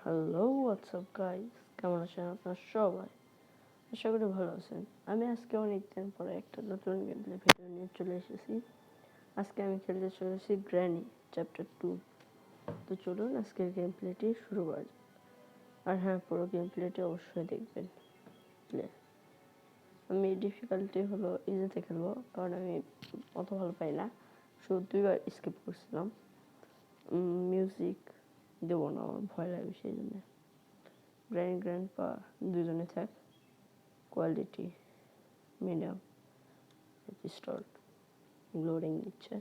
Hello WhatsApp guys, কেমন আছেন আপনারা সবাই? আশা করি ভালো আছেন। আমি আজকে অনেকদিন পরে একটা নতুন গেম প্লে ভিডিও নিয়ে চলে এসেছি। আজকে আমি খেলতে চলেছি গ্র্যানি চ্যাপ্টার 2। তো চলুন আজকের গেম প্লেটি শুরু করা যাক। আর হ্যাঁ, পুরো গেম প্লেটি অবশ্যই দেখবেন। আমি ডিফিকাল্টি হলো ইজিতে খেলবো, কারণ আমি অত ভালো পাই না। শুধু 2বার স্কিপ করছিলাম। মিউজিক দেবো না, আমার ভয় লাগে সেই জন্য। গ্র্যান্ডপা দুজনে থাক। Quality medium. স্টার্ট। লোডিং দিচ্ছে।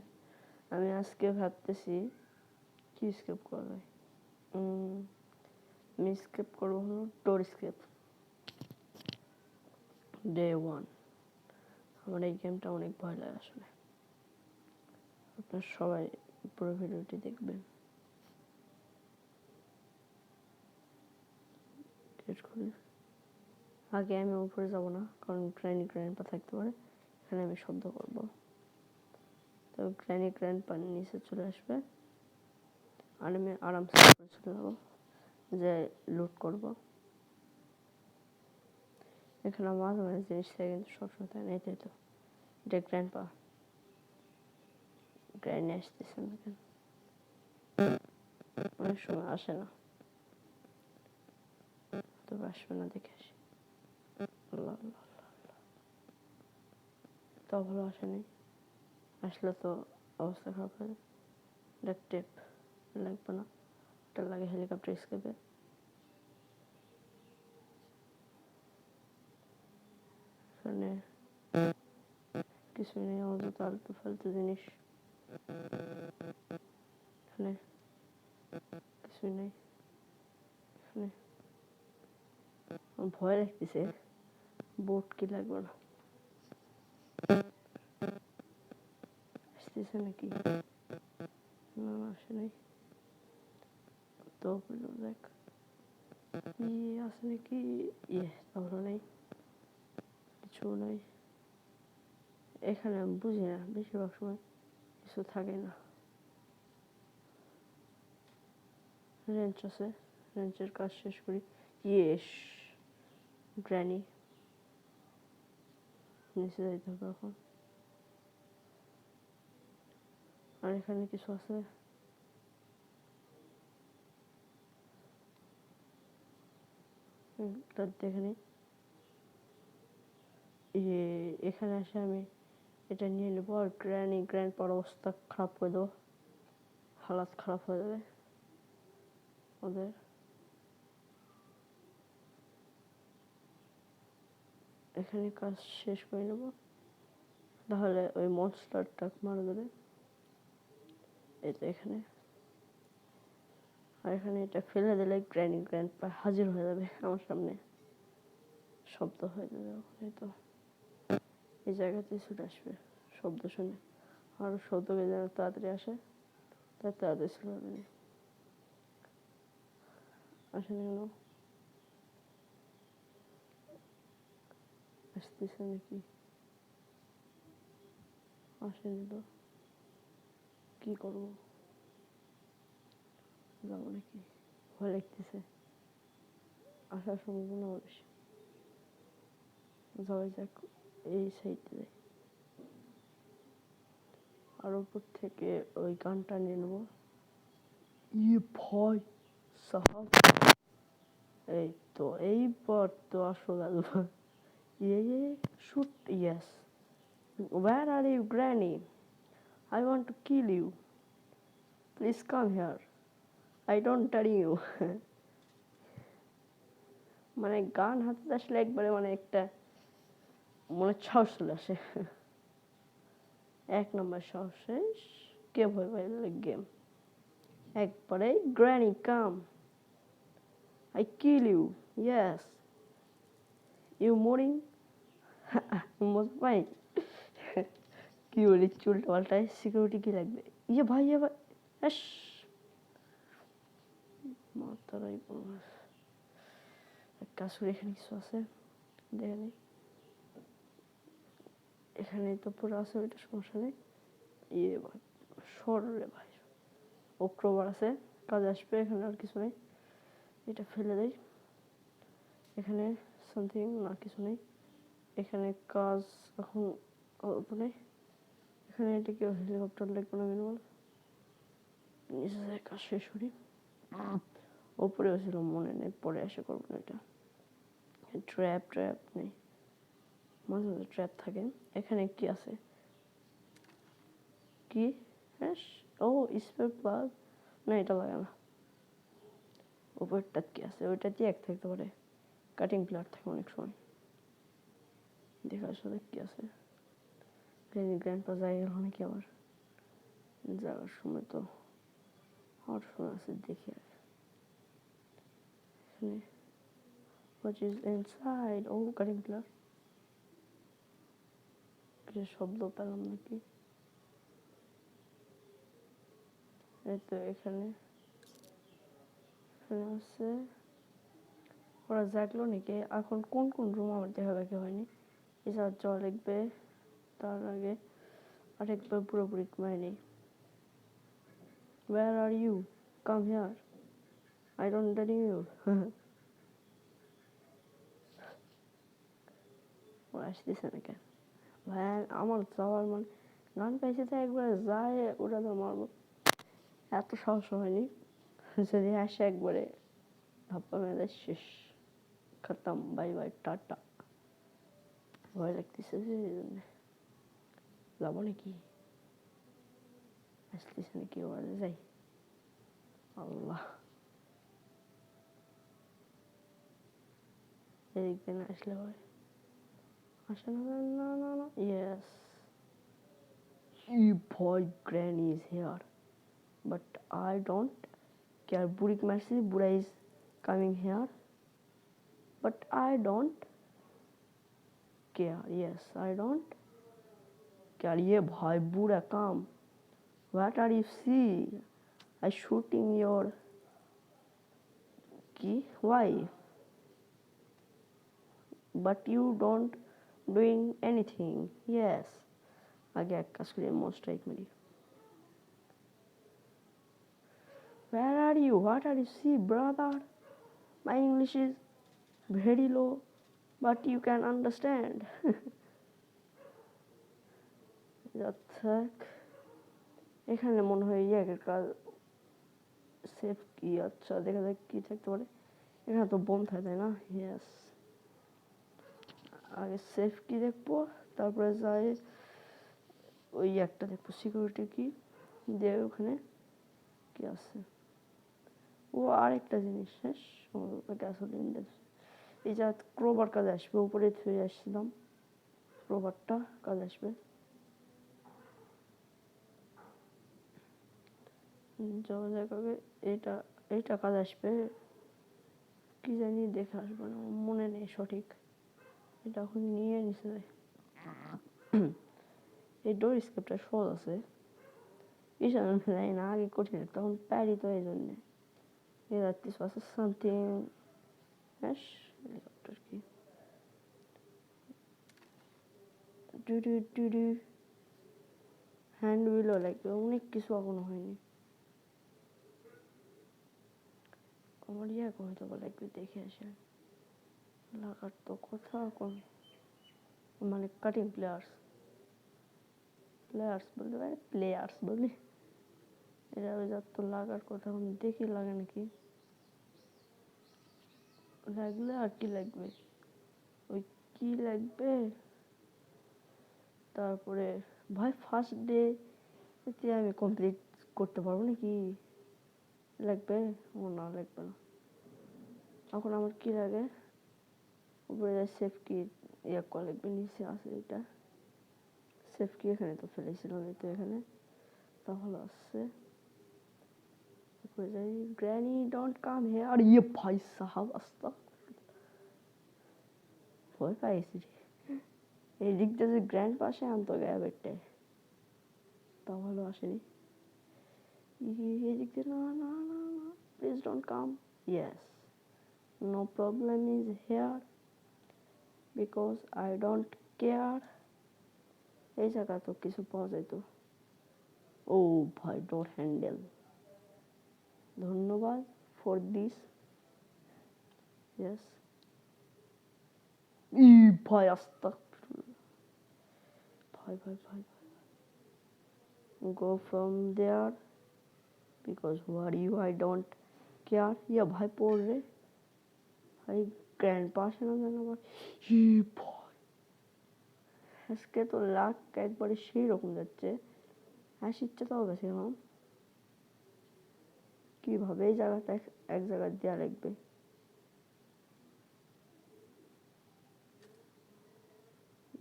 আমি আজকে ভাবতেছি কি স্কেপ করা যায়। আমি স্কেপ করবো হলো ডোর স্কেপ ডে 1। আমার এই গেমটা অনেক ভয় লাগে আসলে। আপনারা সবাই পুরো ভিডিওটি দেখবেন। আগে আমি উপরে যাব না, কারণ গ্র্যান্ডপা থাকতে পারে। এখানে আমি শব্দ করব, তো গ্র্যান্ডপা নিচে চলে আসবে আর আমি আরামসে উপরে চলে যাবো, যে লুট করব। এখানে মাঝে মাঝে জিনিস থাকে, কিন্তু সবসময় থাকে না। এটাই তো, এটা গ্র্যান্ডপা। গ্র্যান্ড আসতেছে না কেন? অনেক সময় আসে না, তবে আসবে না দেখে আসি। তাও ভালো আসেনি। আসলে তো অবস্থা খারাপ হয়ে যাবে। এটা টেপ লাগবে না, এটা লাগে হেলিকপ্টার স্কেপে। এখানে কিছু নেই, আমাদের তো আলতু ফালতু জিনিস। এখানে কিছুই নেই। এখানে ভয় লাগতেছে। বোট কি লাগবে না? আসতেছে নাকি? না, আসে নাই তো। দেখ আছে নাকি? তাহলে নেই, কিছু নাই। এখানে আমি বুঝি না, বেশিরভাগ সময় কিছু থাকে না। রেঞ্চ আছে, রেঞ্চের কাজ শেষ করি। Yes, granny. নিচে যাইতে হবে এখন। আর এখানে কিছু আছে। দেখে নিই। এখানে এসে আমি এটা নিয়ে নেবো, আর গ্র্যান্ডপার অবস্থা খারাপ করে দেবো। হালাত খারাপ হয়ে যাবে ওদের। এখানে কাজ শেষ করে নেব, তাহলে ওই মনস্টারটা মারা যাবে। এই তো এখানে। আর এখানে এটা ফেলে দিলে গ্র্যান্ডপা হাজির হয়ে যাবে আমার সামনে। শব্দ হয়ে যাবে। এই তো এই জায়গাতেই ছুটে আসবে শব্দ শুনে। আর শব্দকে যেন তাড়াতাড়ি আসে, তার তাড়াতাড়ি চলে যাবে না। আসে না কেন? আসতেছে নাকি? আসেনি তো, কি করবো? যাবো নাকি? ভয় লাগতেছে, আসার সম্ভাবনা বেশি। যাওয়া যাক, এই সাইডে যাই। আর উপর থেকে ওই গানটা নিয়ে নেবো। ভয় সাহাব। এই তো, এইবার তো আসল। Shoot. Yes. Where are you, Granny? I want to kill you. Please come here. I don't dare you. মানে গান হাতে আসলে একবারে মানে একটা মনে সাহস চলে আসে। এক নম্বর সাহস শেষ। কে ভয় পাই গেম একবারে। Granny come, I kill you. Yes. You mourning? মজা পাই। কি বলি, চুলটা পাল্টায়। সিকিউরিটি কি লাগবে? ভাই এস মাতারাই কাজ করে। এখানে কিছু আছে দেখে নেই। এখানে তো পুরো আছে, ওইটা সমস্যা নেই। ভাই সর রে ভাই, অক্টোবর আছে, কাজে আসবে। এখানে আর কিছু নেই। এটা ফেলে দেই। এখানে সামথিং না কিছু নেই, এখানে কাজ এখন অল্প নেই। এখানে এটা কেউ হেলিকপ্টার লাগবে না মিনিমাল, নিচে যায় কাজ শেষ করি। ওপরেও ছিল মনে নেই, পরে এসে করবো না। এটা ট্র্যাপ নেই, মাঝে মাঝে ট্র্যাপ থাকে। এখানে কি আছে, কি হ্যাঁ ও স্পেয়ার প্লাগ, না এটা লাগে না। উপরটা কি আছে, ওইটা দিয়ে এক থাকতে পারে, কাটিং প্লাগ থাকে অনেক সময়। দেখার সাথে কি আছে, গ্র্যান্ডপা যাই গেল নাকি আবার, যাওয়ার সময় তো হওয়ার সময় আছে, দেখি আর এখানে what is inside, ও কাটিং প্লাগ। শব্দ পেলাম নাকি, এই তো এখানে আছে। ওরা জাগলো নাকি এখন, কোন কোন রুম আমার দেখা বাকি হয়নি। এছাড়া জল লিখবে, তার আগে আরেকবার পুরোপুরি ঘুমায় নেই। Where are you? Come here. I don't know you. ও আসতেছে না কেন ভাই, আমার যাওয়ার মানে গান পাইছে তো একবার যায় ওটা তো মারবো, এত সাহস হয়নি। যদি আসে একবারে ধাপ্পা মেরে শেষ, খতম, বাই বাই টাটা। ভয় লাগতেছে যে এই জন্য যাবো নাকি, আসতেছে নাকি, ওয়ার্ডে যাই। আল্লাহ, এদিক দিয়ে না আসলে হয়, আসে না না না না। Yes, boy granny is here, but I don't care. Burik mercy, Buddha is coming here, but I don't care. Yes, I don't care. Ye bhai Buddha come. What are you see? I shooting your key. Why? But you don't doing anything. Yes. আগে এক কাজ করি, most strike মারি। Where are you? What are you see, brother? My English is very low, but you can understand. যাক, এখানে মনে হয় ইয়াকের কাজ, সেফ কি, আচ্ছা দেখা যাক কি থাকতে পারে। এখানে তো বোম থাকে তাই না, ইয়েস। আগে সেফ কি দেখবো, তারপরে যাই ওই একটা দেখবো সিকিউরিটি কি দিয়ে, ওখানে কি আছে। ও আরেকটা জিনিস শেষ, গ্যাসোলিন এই যা ক্রোবার কাজে আসবে, উপরে থুয়ে আসছিলাম, ক্রোবারটা কাজে আসবে। যাওয়া যাক আগে, এইটা এইটা কাজে আসবে, কি জানি দেখে আসবো না, মনে নেই সঠিক। এটা এখন নিয়ে নিচে যায়। এই ডোর স্কেপটা সহজ আছে, এই জন্য জানি না, আগে কঠিন তখন প্যারি তো এই জন্যে। this was something হ্যাঁ হেলিকপ্টার কি ডু হ্যান্ড হুইলও লাগবে, অনেক কিছু এখনো হয়নি। আমার হয়তো লাগবে, দেখে আসে লাগার তো কথা কোন, মানে কাটিং প্লেয়ার্স বলতে পারে, প্লেয়ার্স বলি, এটা ওই যার তো লাগার কথা, দেখি লাগে নাকি। লাগলে আর কি লাগবে, ওই কি লাগবে। তারপরে ভাই ফার্স্ট ডে আমি কমপ্লিট করতে পারবো নাকি, লাগবে ও না লাগবে না। এখন আমার কি লাগে, উপরে সেফ কি ইয়া করা লাগবে, নিচে আছে এটা সেফ কি, এখানে তো ফেলেছিলাম, এই তো এখানে তাহলে আসছে। উপরে যাই, গ্র্যানি ডোন্ট কাম হিয়ার, ইয়ে ভাই সাহাব আস্তা, ভয় পাইছি এই দিক দিয়ে যে গ্র্যান্ড পাশে আনতো গায়ে বেটে, তা ভালো আসেনি। এদিক দিয়ে না না না না, please don't come. Yes, no problem is here because I don't care. এই জায়গা তো কিছু পাওয়া যায় তো। ও ভাই, ডোর হ্যান্ডেল, ধন্যবাদ ফর দিস। Yes. ভাই আস্তাগফিরুল্লাহ। ভাই। Go from there because who are you? I don't care. ইয়া ভাই পড় রে। ভাই গ্র্যান্ড পাস না যেন আবার। ভাই আজকে তো লাক একবারে সেই রকম যাচ্ছে। হাসিচ্ছে তাও গেছে আমার। কিভাবে এই জায়গাটা এক জায়গায় দেওয়া লাগবে।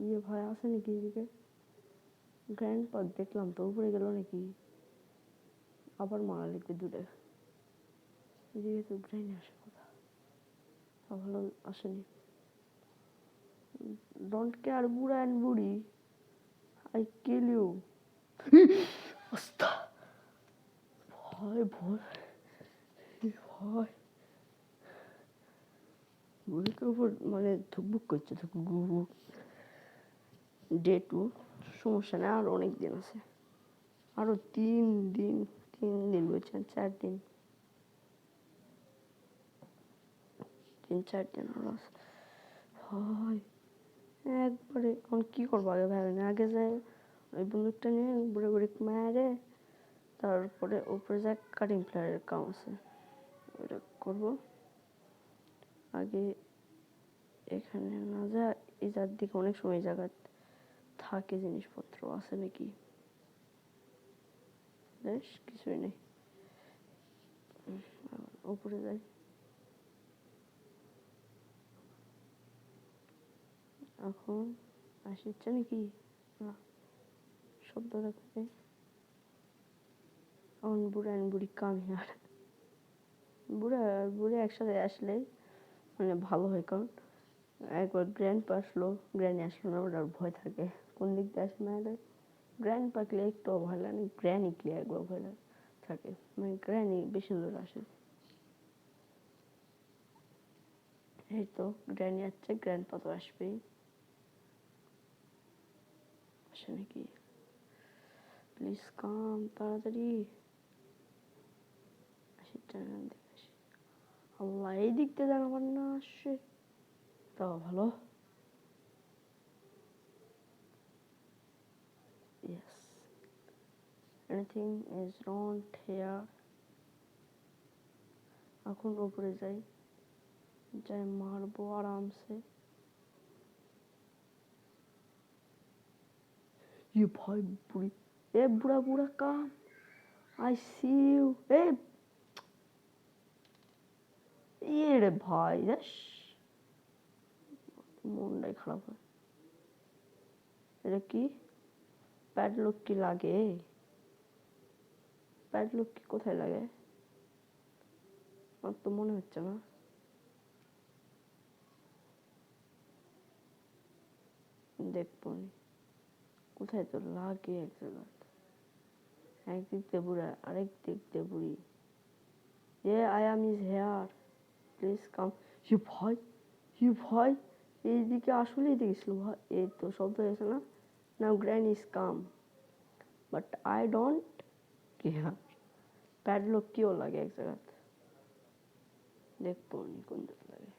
ইয়ে ভাই আছে নাকি এদিকে? গ্র্যান্ড পাস দেখলাম তো, উপরে গেল নাকি? আবার মারা লিখবে দূরে। এদিকে তো গ্র্যান্ড আসে কথা, ভালো আসেনি। ডোন্ট কেয়ার বুড়া অ্যান্ড বুড়ি, আই কিল ইউ। আস্তা ভয় বুড়ির উপর মানে ধুকবুক করছে, ধুকবুক। ডে 2 সমস্যা নেই, আর অনেক দিন আছে, আরো 3 দিন বলছেন, 4 দিন, 3-4 দিন আরো আছে। ভয় একবারে এখন কি করবো আগে ভাবে না, আগে যায় ওই বন্দুকটা নিয়ে বুড়ে বুড়ি মারে, তারপরে উপরে যায় কাটিং প্লেয়ারের কাম আছে ওটা করবো। আগে এখানে না যা, এই যার দিকে অনেক সময় জায়গা থাকে, জিনিসপত্র আছে নাকি, বেশ কিছুই নেই। উপরে যাই, এখন আসছে নাকি না, শব্দ রাখবে। এখন বুড়া অ্যান্ড বুড়ি কাম হিয়ার। বুড়া আর বুড়ি একসাথে আসলে মানে ভালো হয়, কারণ একবার গ্র্যান্ড পা আসলো, গ্র্যানি আসলো না, ওটার ভয় থাকে কোন দিক দিয়ে আসে না। গ্র্যান্ড পা ক্লিয়ার একটু ভয় লাগে, গ্র্যানি ক্লিয়ার একবার ভয় থাকে, মানে গ্র্যানি বেশি দূর আসে। এই তো গ্র্যানি আসছে, গ্র্যান্ড পা তো আসবেই, আসে নাকি? প্লিজ কাম তাড়াতাড়ি আসি, জানান দেখে আসি। আল্লাহ এই দিক দিয়ে যেন আবার না আসে, তাও ভালো। Yes, anything is wrong here. এখন উপরে যাই, যাই মারবো আরামসে। ये भाई बुढ़ी, ए बुढ़ा बुढ़ा काम, आई सी यू। ये रे भाई यश, মনটাই খারাপ হয়। এটা কি প্যাডলক কি লাগে? প্যাডলক কি কোথায় লাগে? আমার তো মনে হচ্ছে না। দেখবো কোথায় তো লাগে এক জায়গায়, একদিক দিয়ে বুড়া আরেক দিক দিয়ে বুড়ি। এ I am is here, please come. ভাই এইদিকে আসলে এইদিকে ছিল ভাই, এই তো শব্দ হয়েছে না, now grand is come, but I don't care. Padlock কিও লাগে এক জায়গাতে, দেখবো কোন জায়গায় লাগে।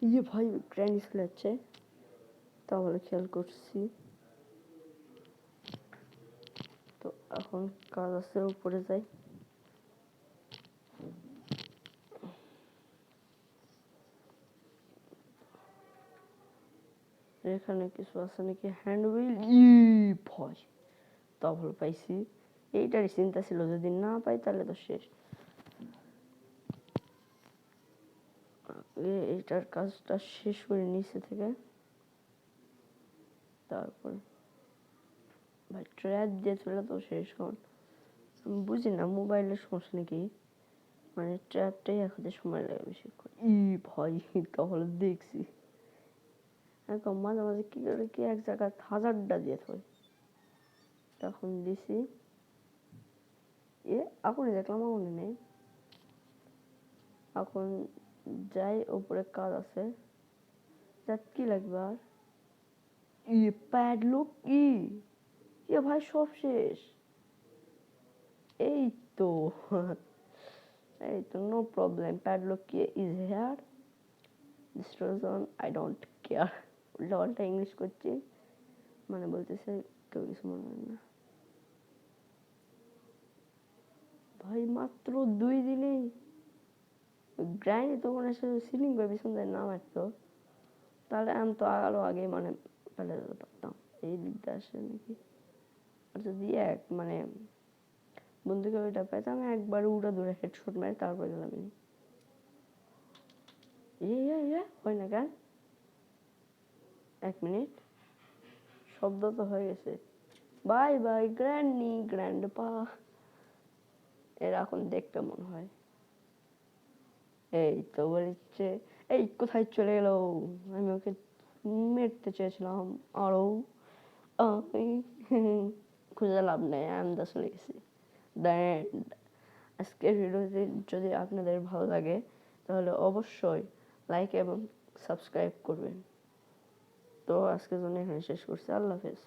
ইয়ে ভাই গ্র্যান্ড স্কুল আছে, তাহলে খেয়াল করছি। তো এখন কাজ আছে, উপরে যাই। এখানে কিছু আছে নাকি, হ্যান্ড হুইল। ভয়, তা ভালো পাইছি, এইটারই চিন্তা ছিল, যদি না পাই তাহলে তো শেষ। এইটার কাজটা শেষ করে নিচে থেকে, তারপর ভাই ট্র্যাপ দিয়ে চলে তো শেষ। কারণ বুঝি না মোবাইলের সমস্যা নাকি, মানে ট্র্যাপটাই এখন সময় লাগে বেশিক্ষণ। ভয়, তাহলে দেখছি এখন মাঝে মাঝে কি করে কি এক জায়গায় হাজারটা দিয়ে থয়, তখন দিছি। এখনই দেখলাম, এখনই নেই। এখন যাই, উপরে কাজ আছে, যার কি লাগবে আর প্যাডলক কি ভাই সব শেষ এই তো এই তো নো প্রবলেম প্যাডলক কি is here this reason I don't care উল্টা ইংলিশ করছি মানে বলতেছে কেউ কিছু মনে হয় না ভাই মাত্র 2 দিনেই গ্রাইন্ড তো মনে হয় সিলিং করে পিছন দিয়ে না মারতো তাহলে আমি তো আরো আগে মানে ফেলে দিতে পারতাম এই দিকটা আসে নাকি আর যদি মানে বন্ধুকে ওইটা পাইতাম একবার উড়া দূরে হেডশট মারি তারপর গেলাম হয় না কেন 1 মিনিট শব্দ তো হয়ে গেছে বাই বাই গ্র্যান্ডনি গ্র্যান্ডপা এর এখন দেখতে মনে হয় এই তো বলছে এই কোথায় চলে গেল আমি ওকে মেরতে চেয়েছিলাম আরো খুঁজে লাভ নেই আমি দা চলে গেছি দেন আজকের ভিডিওটি যদি আপনাদের ভালো লাগে তাহলে অবশ্যই লাইক এবং সাবস্ক্রাইব করবেন তো আজকের জন্য এখানে শেষ করছি আল্লাহ হাফেজ